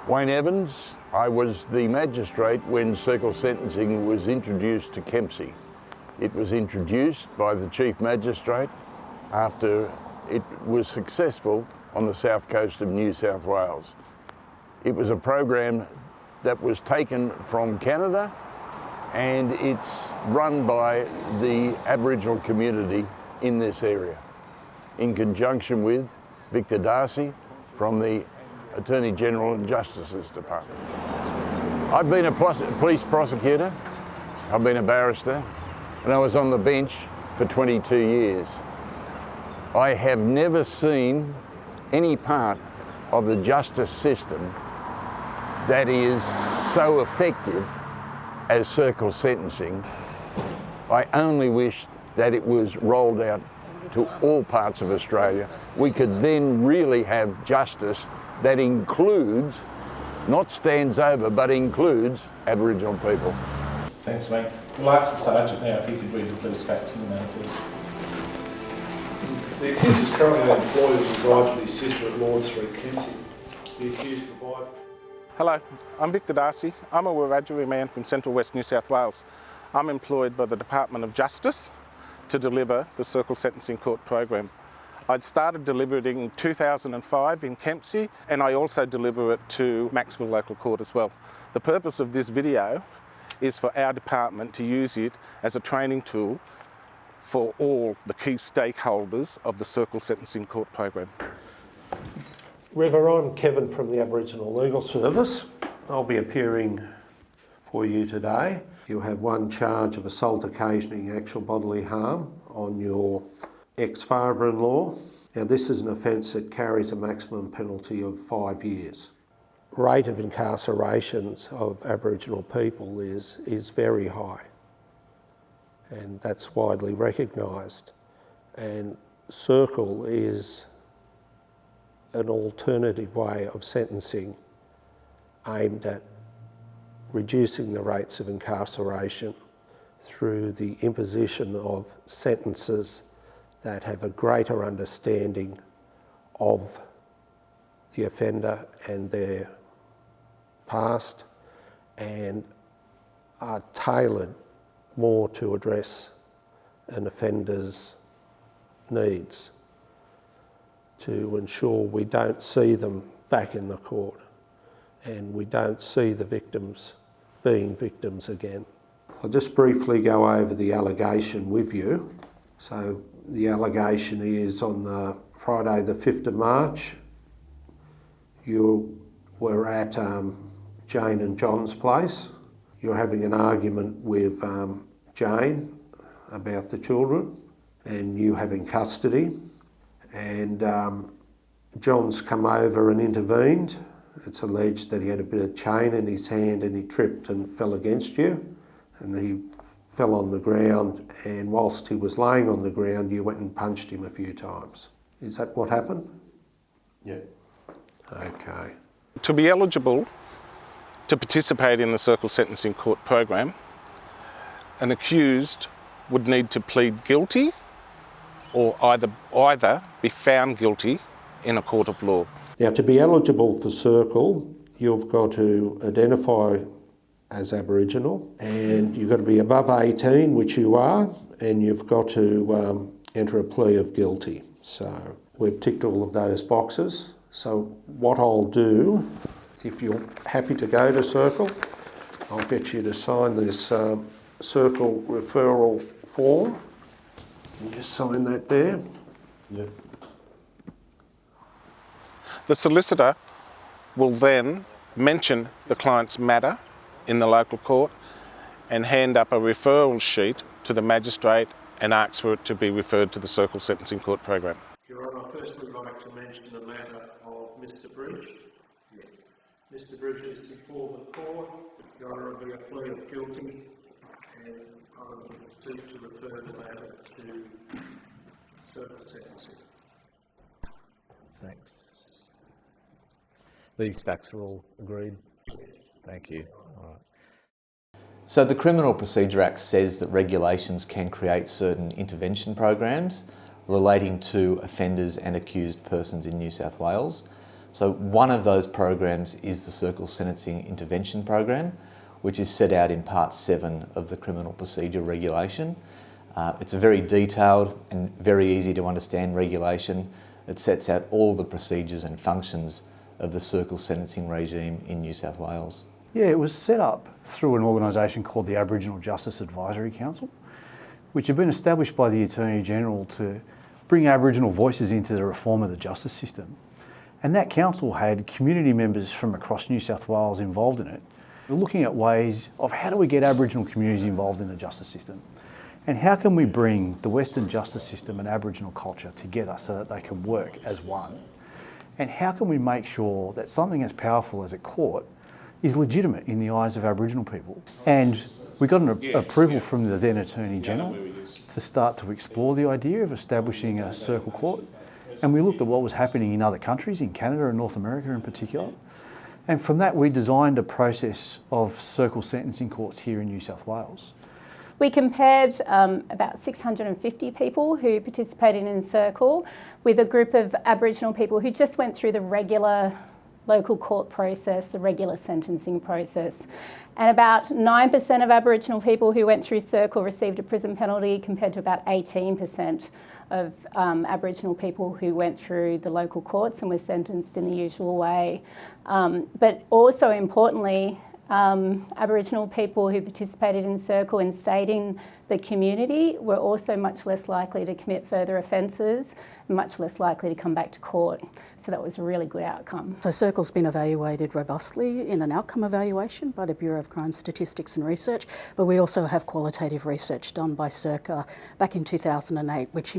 Wayne Evans. I was the magistrate when circle sentencing was introduced to Kempsey. It was introduced by the Chief Magistrate after it was successful on the south coast of New South Wales. It was a program that was taken from Canada, and it's run by the Aboriginal community in this area, in conjunction with Victor Darcy from the Attorney General and Justice's Department. I've been a police prosecutor, I've been a barrister, and I was on the bench for 22 years. I have never seen any part of the justice system that is so effective as circle sentencing. I only wish that it was rolled out to all parts of Australia. We could then really have justice that includes, not stands over, but includes Aboriginal people. Thanks, mate. We'll ask the Sergeant now if he could read the police facts in the matter for us. The accused is currently employed as a driver to the sister at Lord Street, Kempsey. The accused provides... Hello, I'm Victor Darcy. I'm a Wiradjuri man from Central West New South Wales. I'm employed by the Department of Justice to deliver the Circle Sentencing Court program. I'd started delivering in 2005 in Kempsey, and I also deliver it to Maxville Local Court as well. The purpose of this video is for our department to use it as a training tool for all the key stakeholders of the Circle Sentencing Court program. River, I'm Kevin from the Aboriginal Legal Service. I'll be appearing for you today. You have one charge of assault occasioning actual bodily harm on your ex-father-in-law. Now, this is an offence that carries a maximum penalty of 5 years. Rate of incarcerations of Aboriginal people is very high, and that's widely recognised. And Circle is an alternative way of sentencing aimed at reducing the rates of incarceration through the imposition of sentences that have a greater understanding of the offender and their past, and are tailored more to address an offender's needs, to ensure we don't see them back in the court and we don't see the victims being victims again. I'll just briefly go over the allegation with you. So the allegation is on Friday the 5th of March, you were at Jane and John's place. You're having an argument with Jane about the children and you having custody. And John's come over and intervened. It's alleged that he had a bit of chain in his hand and he tripped and fell against you, and he fell on the ground, and whilst he was laying on the ground you went and punched him a few times. Is that what happened? Yeah. Okay. To be eligible to participate in the Circle Sentencing Court program, an accused would need to plead guilty or either be found guilty in a court of law. Now, to be eligible for Circle, you've got to identify as Aboriginal, and you've got to be above 18, which you are, and you've got to enter a plea of guilty. So we've ticked all of those boxes. So what I'll do, if you're happy to go to Circle, I'll get you to sign this Circle referral form. You just sign that there. Yeah. The solicitor will then mention the client's matter in the local court and hand up a referral sheet to the magistrate and ask for it to be referred to the Circle Sentencing Court program. Your Honour, first we'd like to mention the matter of Mr Bridge. Yes. Mr Bridge is before the court. Your Honour, will be a plea of guilty, and I will seek to refer the matter to Circle Sentencing. Thanks. These facts are all agreed? Thank you. All right. So the Criminal Procedure Act says that regulations can create certain intervention programs relating to offenders and accused persons in New South Wales. So one of those programs is the Circle Sentencing Intervention Program, which is set out in Part 7 of the Criminal Procedure Regulation. It's a very detailed and very easy to understand regulation. It sets out all the procedures and functions of the circle sentencing regime in New South Wales. Yeah, it was set up through an organisation called the Aboriginal Justice Advisory Council, which had been established by the Attorney General to bring Aboriginal voices into the reform of the justice system. And that council had community members from across New South Wales involved in it. We're looking at ways of how do we get Aboriginal communities involved in the justice system, and how can we bring the Western justice system and Aboriginal culture together so that they can work as one, and how can we make sure that something as powerful as a court is legitimate in the eyes of Aboriginal people. And we got an approval from the then Attorney General to start to explore the idea of establishing a circle court, and we looked at what was happening in other countries, in Canada and North America in particular. And from that, we designed a process of circle sentencing courts here in New South Wales. We compared about 650 people who participated in Circle with a group of Aboriginal people who just went through the regular local court process, the regular sentencing process. And about 9% of Aboriginal people who went through Circle received a prison penalty, compared to about 18% of Aboriginal people who went through the local courts and were sentenced in the usual way. But also importantly, Aboriginal people who participated in Circle and stayed in the community were also much less likely to commit further offences, much less likely to come back to court. So that was a really good outcome. So Circle's been evaluated robustly in an outcome evaluation by the Bureau of Crime Statistics and Research, but we also have qualitative research done by Circa back in 2008, which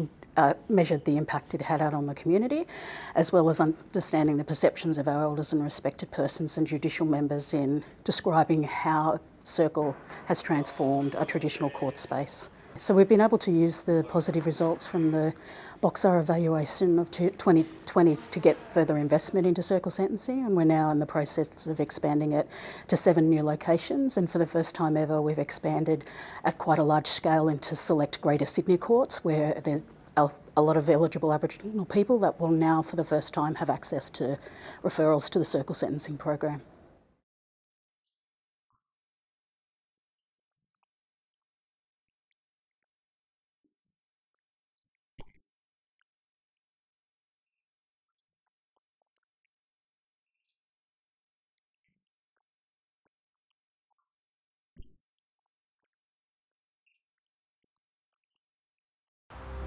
measured the impact it had had on the community, as well as understanding the perceptions of our elders and respected persons and judicial members in describing how Circle has transformed a traditional court space. So we've been able to use the positive results from the Boxar evaluation of 2020 to get further investment into circle sentencing, and we're now in the process of expanding it to 7 new locations, and for the first time ever we've expanded at quite a large scale into select Greater Sydney courts, where there's a lot of eligible Aboriginal people that will now for the first time have access to referrals to the circle sentencing program.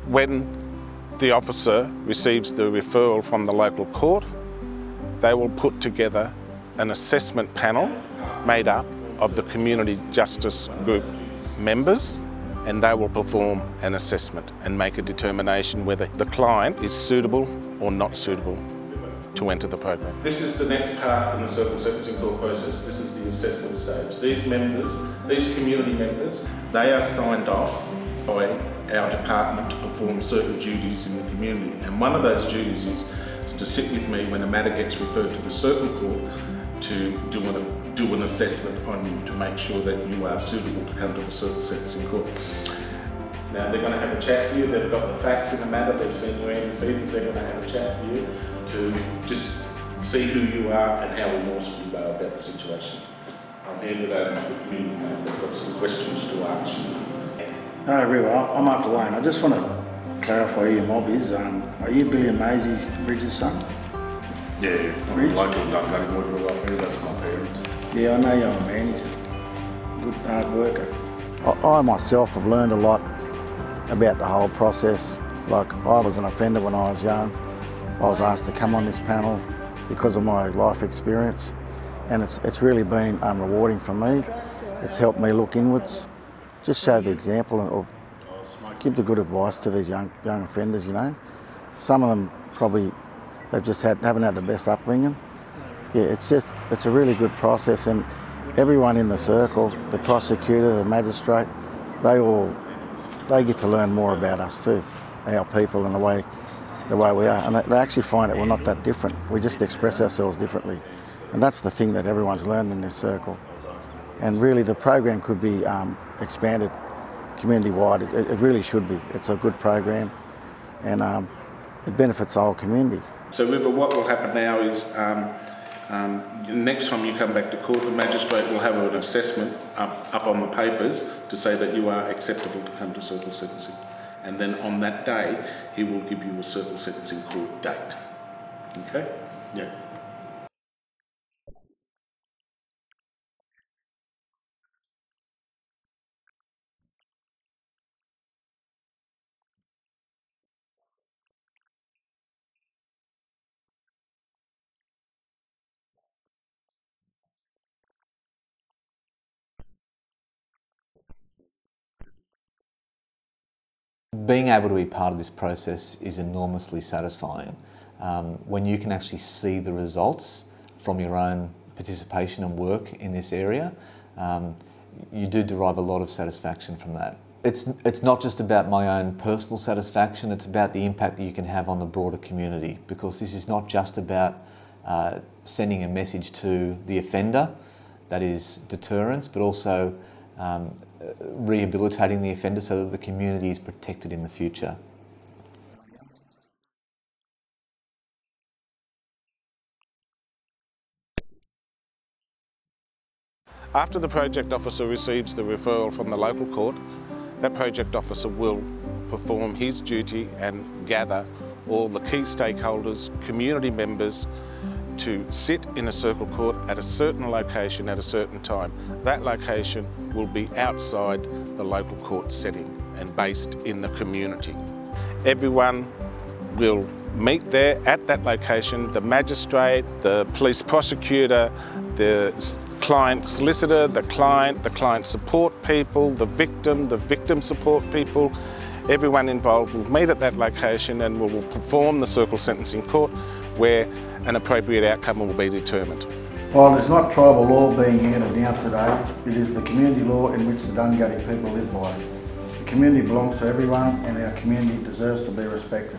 When the officer receives the referral from the local court, they will put together an assessment panel made up of the community justice group members, and they will perform an assessment and make a determination whether the client is suitable or not suitable to enter the program. This is the next part in the circle sentencing court process. This is the assessment stage. These members, these community members, they are signed off by our department to perform certain duties in the community, and one of those duties is to sit with me when a matter gets referred to the circle court to do an assessment on you to make sure that you are suitable to come to the circle sentencing court. Now they're going to have a chat with you, they've got the facts in the matter, they've seen your antecedents, they're going to have a chat with you to just see who you are and how remorseful you are about the situation. I'll hand it over to the community now, they've got some questions to ask you. Hi everyone, I'm Uncle Wayne. I just want to clarify who your mob is. Are you Billy and Maisie Bridges' son? Yeah, I'm local Dungaree boy, grew up here, that's my parents. Yeah, I know you're a man, he's a good hard worker. I myself have learned a lot about the whole process. Like, I was an offender when I was young. I was asked to come on this panel because of my life experience, and it's really been rewarding for me. It's helped me look inwards. Just show the example or give the good advice to these young offenders, you know. Some of them probably, they've just haven't had the best upbringing. Yeah, it's a really good process, and everyone in the circle, the prosecutor, the magistrate, they get to learn more about us too, our people and the way we are. And they actually find that we're not that different. We just express ourselves differently. And that's the thing that everyone's learned in this circle. And really the program could be expanded community-wide. It really should be. It's a good program, and it benefits the whole community. So River, what will happen now is next time you come back to court, the magistrate will have an assessment up on the papers to say that you are acceptable to come to circle sentencing. And then on that day, he will give you a circle sentencing court date. Okay? Yeah. Being able to be part of this process is enormously satisfying. When you can actually see the results from your own participation and work in this area, you do derive a lot of satisfaction from that. It's not just about my own personal satisfaction, it's about the impact that you can have on the broader community, because this is not just about sending a message to the offender, that is deterrence, but also rehabilitating the offender so that the community is protected in the future. After the project officer receives the referral from the local court, that project officer will perform his duty and gather all the key stakeholders, community members, to sit in a circle court at a certain location at a certain time. That location will be outside the local court setting and based in the community. Everyone will meet there at that location, the magistrate, the police prosecutor, the client solicitor, the client support people, the victim support people. Everyone involved will meet at that location and will perform the circle sentencing court, where an appropriate outcome will be determined. While it is not tribal law being handed down today, it is the community law in which the Dunghutti people live by. The community belongs to everyone and our community deserves to be respected.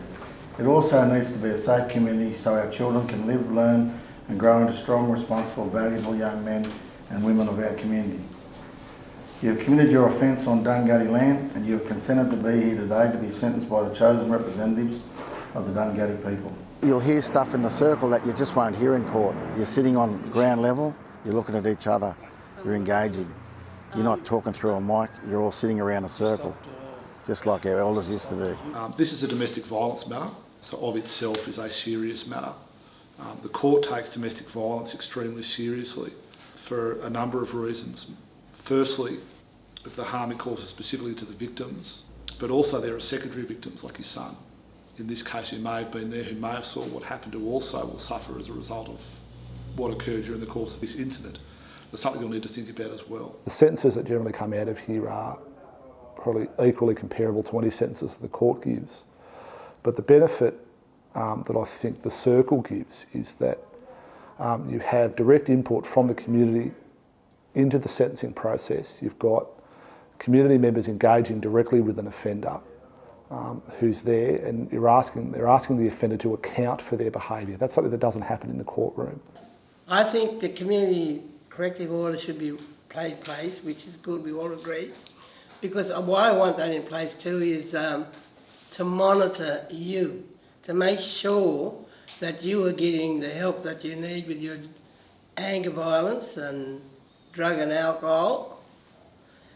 It also needs to be a safe community so our children can live, learn and grow into strong, responsible, valuable young men and women of our community. You have committed your offence on Dunghutti land and you have consented to be here today to be sentenced by the chosen representatives of the Dunghutti people. You'll hear stuff in the circle that you just won't hear in court. You're sitting on ground level, you're looking at each other, you're engaging. You're not talking through a mic, you're all sitting around a circle, just like our elders used to do. This is a domestic violence matter, so of itself is a serious matter. The court takes domestic violence extremely seriously for a number of reasons. Firstly, the harm it causes specifically to the victims, but also there are secondary victims like his son. In this case, who may have been there, who may have saw what happened, who also will suffer as a result of what occurred during the course of this incident. That's something you'll need to think about as well. The sentences that generally come out of here are probably equally comparable to any sentences the court gives. But the benefit that I think the circle gives is that you have direct input from the community into the sentencing process. You've got community members engaging directly with an offender who's there, and they're asking the offender to account for their behaviour. That's something that doesn't happen in the courtroom. I think the community corrective order should be played place, which is good, we all agree. Because why I want that in place too is to monitor you, to make sure that you are getting the help that you need with your anger violence and drug and alcohol.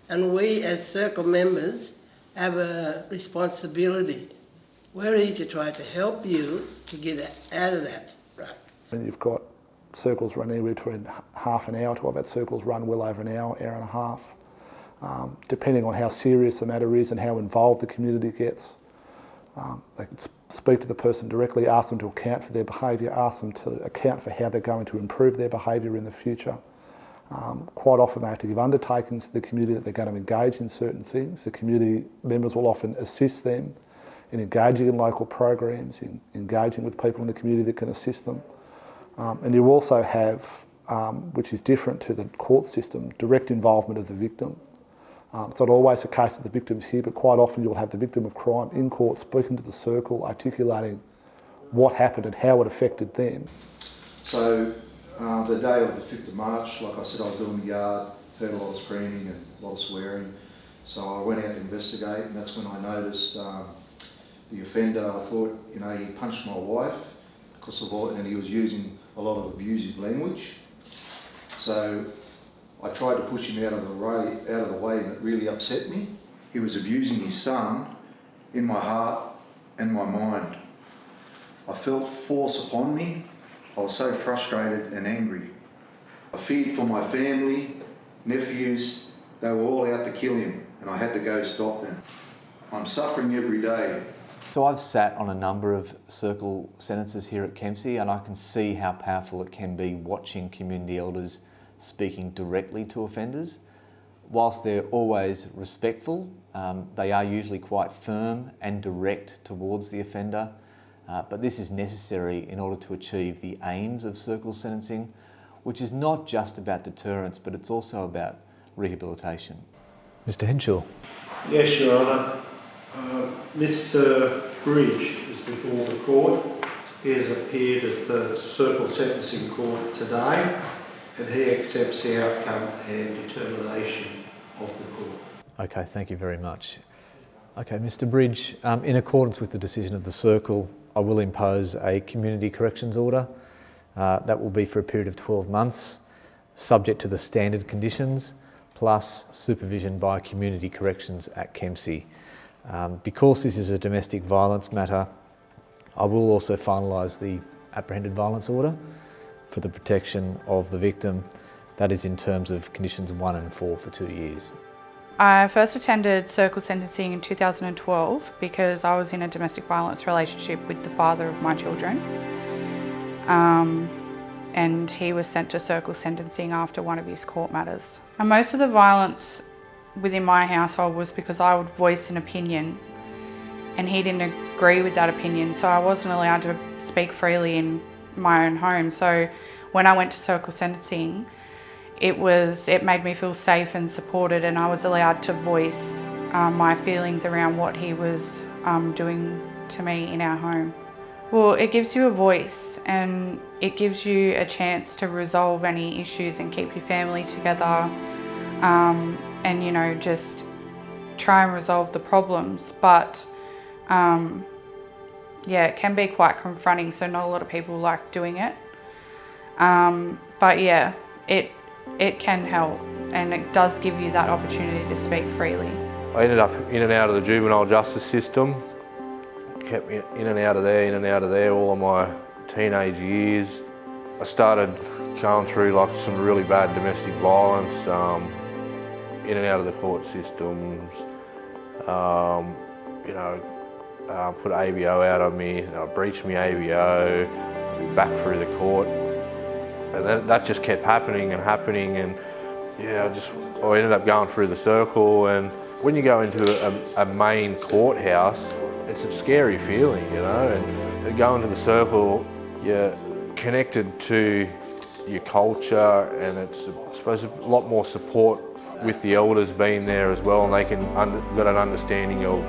And we as circle members have a responsibility. We're here to try to help you to get out of that rut. And you've got circles running anywhere between half an hour to I've had circles run well over an hour, hour and a half, depending on how serious the matter is and how involved the community gets. They can speak to the person directly, ask them to account for their behaviour, ask them to account for how they're going to improve their behaviour in the future. Quite often they have to give undertakings to the community that they're going to engage in certain things. The community members will often assist them in engaging in local programs, in engaging with people in the community that can assist them. And you also have, which is different to the court system, direct involvement of the victim. It's not always the case that the victim's here, but quite often you'll have the victim of crime in court speaking to the circle, articulating what happened and how it affected them. So the day of the 5th of March, like I said, I was doing the yard, heard a lot of screaming and a lot of swearing. So I went out to investigate, and that's when I noticed the offender. I thought, he punched my wife, and he was using a lot of abusive language. So I tried to push him out of the way, and it really upset me. He was abusing his son in my heart and my mind. I felt force upon me. I was so frustrated and angry. I feared for my family, nephews. They were all out to kill him, and I had to go stop them. I'm suffering every day. So I've sat on a number of circle sentences here at Kempsey, and I can see how powerful it can be watching community elders speaking directly to offenders. Whilst they're always respectful, they are usually quite firm and direct towards the offender. But this is necessary in order to achieve the aims of circle sentencing, which is not just about deterrence, but it's also about rehabilitation. Mr. Henshaw. Yes, Your Honour. Mr. Bridge is before the court. He has appeared at the Circle Sentencing Court today, and he accepts the outcome and determination of the court. Okay, thank you very much. Okay, Mr. Bridge, in accordance with the decision of the Circle, I will impose a community corrections order. That will be for a period of 12 months, subject to the standard conditions, plus supervision by Community Corrections at Kempsey. Because this is a domestic violence matter, I will also finalise the apprehended violence order for the protection of the victim. That is in terms of conditions 1 and 4 for 2 years. I first attended circle sentencing in 2012 because I was in a domestic violence relationship with the father of my children. And he was sent to circle sentencing after one of his court matters. And most of the violence within my household was because I would voice an opinion and he didn't agree with that opinion, so I wasn't allowed to speak freely in my own home. So when I went to circle sentencing, it made me feel safe and supported, and I was allowed to voice my feelings around what he was doing to me in our home. Well, it gives you a voice and it gives you a chance to resolve any issues and keep your family together, and, you know, just try and resolve the problems. But yeah, it can be quite confronting, so not a lot of people like doing it. But yeah, it can help, and it does give you that opportunity to speak freely. I ended up in and out of the juvenile justice system, kept me in and out of there all of my teenage years. I started going through like some really bad domestic violence, in and out of the court systems, you know, put AVO out on me, breached me AVO, back through the court. And that just kept happening, and yeah, I ended up going through the circle. And when you go into a main courthouse, it's a scary feeling, you know, and going to the circle, you're connected to your culture, and it's, I suppose, a lot more support with the elders being there as well, and they can got an understanding of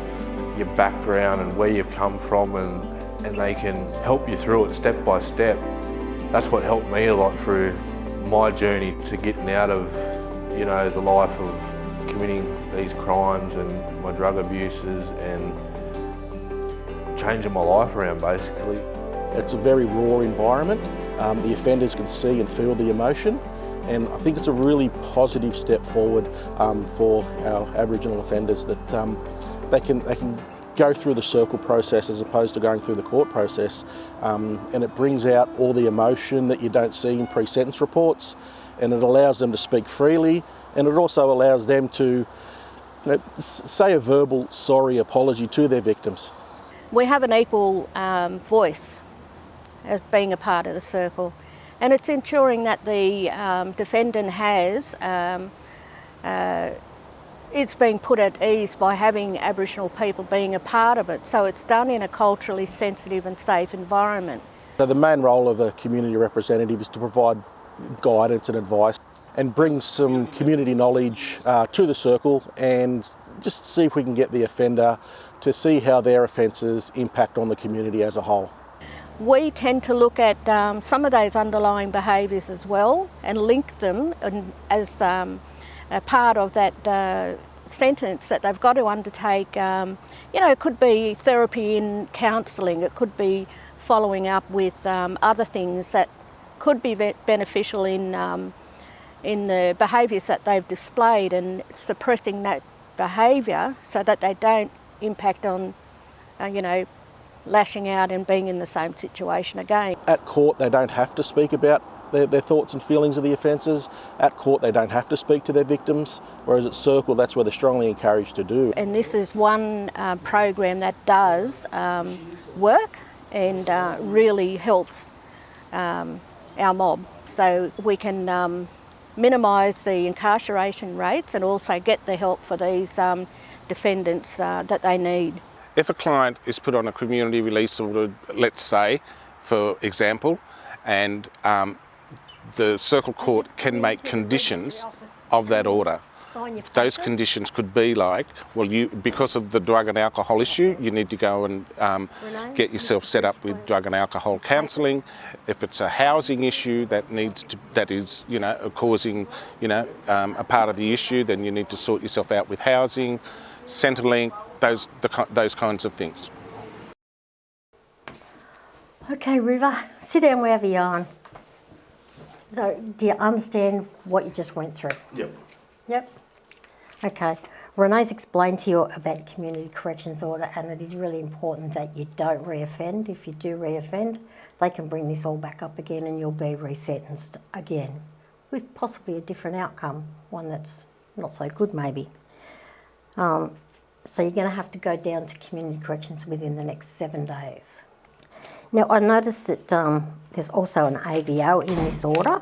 your background and where you've come from, and they can help you through it step by step. That's what helped me a lot through my journey to getting out of, you know, the life of committing these crimes and my drug abuses, and changing my life around basically. It's a very raw environment. The offenders can see and feel the emotion, and I think it's a really positive step forward for our Aboriginal offenders, that they can go through the circle process as opposed to going through the court process, and it brings out all the emotion that you don't see in pre-sentence reports, and it allows them to speak freely, and it also allows them to, you know, say a verbal sorry apology to their victims. We have an equal voice as being a part of the circle, and it's ensuring that the defendant has it's being put at ease by having Aboriginal people being a part of it, so it's done in a culturally sensitive and safe environment. So the main role of a community representative is to provide guidance and advice and bring some community knowledge to the circle, and just see if we can get the offender to see how their offences impact on the community as a whole. We tend to look at some of those underlying behaviours as well, and link them as a part of that sentence that they've got to undertake. You know, it could be therapy in counselling, it could be following up with other things that could be beneficial in the behaviours that they've displayed, and suppressing that behaviour so that they don't impact on, you know, lashing out and being in the same situation again. At court, they don't have to speak about their thoughts and feelings of the offences. At court, they don't have to speak to their victims, whereas at Circle, that's where they're strongly encouraged to do. And this is one program that does work and really helps our mob. So we can minimise the incarceration rates and also get the help for these defendants that they need. If a client is put on a community release order, let's say, for example, and the Circle Court can make conditions of that order. Those conditions could be like, well, because of the drug and alcohol issue, you need to go and get yourself set up with drug and alcohol counselling. If it's a housing issue that is, you know, causing, you know, a part of the issue, then you need to sort yourself out with housing, Centrelink, those kinds of things. Okay, River, sit down wherever you are. So, do you understand what you just went through? Yep. Yep. Okay. Renee's explained to you about community corrections order, and it is really important that you don't reoffend. If you do reoffend, they can bring this all back up again and you'll be resentenced again with possibly a different outcome, one that's not so good maybe. So you're going to have to go down to community corrections within the next 7 days. Now, I noticed that there's also an AVO in this order,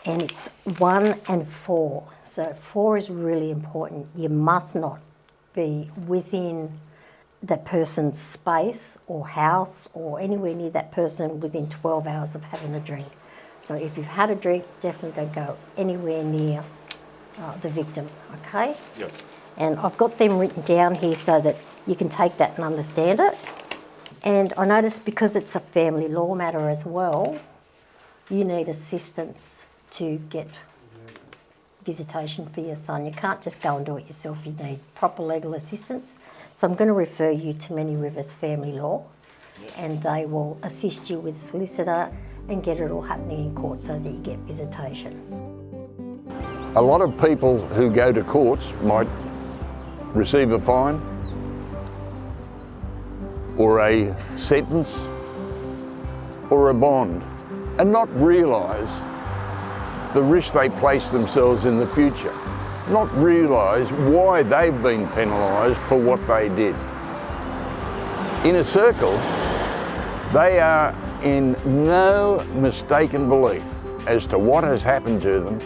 and it's 1 and 4. So 4 is really important. You must not be within that person's space or house or anywhere near that person within 12 hours of having a drink. So if you've had a drink, definitely don't go anywhere near the victim, okay? Yep. And I've got them written down here so that you can take that and understand it. And I noticed because it's a family law matter as well, you need assistance to get visitation for your son. You can't just go and do it yourself. You need proper legal assistance. So I'm going to refer you to Many Rivers Family Law, and they will assist you with a solicitor and get it all happening in court so that you get visitation. A lot of people who go to courts might receive a fine or a sentence or a bond and not realise the risk they place themselves in the future, not realise why they've been penalised for what they did. In a Circle, they are in no mistaken belief as to what has happened to them,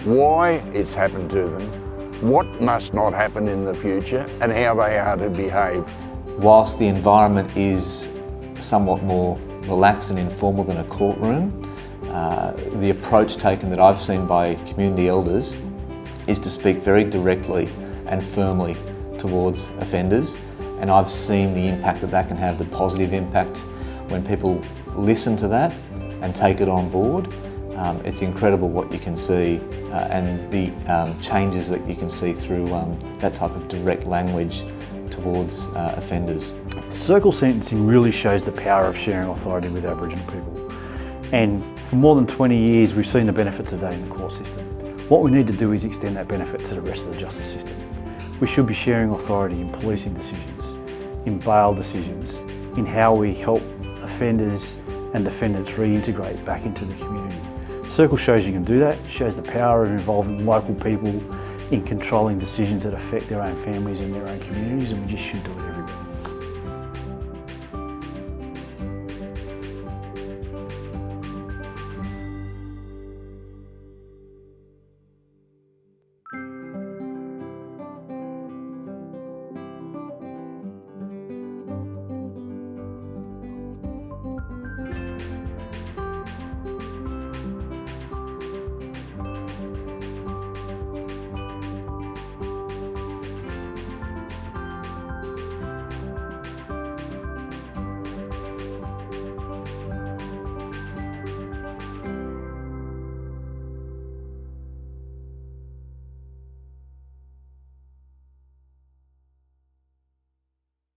why it's happened to them, what must not happen in the future, and how they are to behave. Whilst the environment is somewhat more relaxed and informal than a courtroom, the approach taken that I've seen by community elders is to speak very directly and firmly towards offenders, and I've seen the impact that can have, the positive impact when people listen to that and take it on board. It's incredible what you can see and the changes that you can see through that type of direct language towards offenders. Circle sentencing really shows the power of sharing authority with Aboriginal people. And for more than 20 years, we've seen the benefits of that in the court system. What we need to do is extend that benefit to the rest of the justice system. We should be sharing authority in policing decisions, in bail decisions, in how we help offenders and defendants reintegrate back into the community. Circle shows you can do that. It shows the power of involving local people in controlling decisions that affect their own families and their own communities, and we just should do it.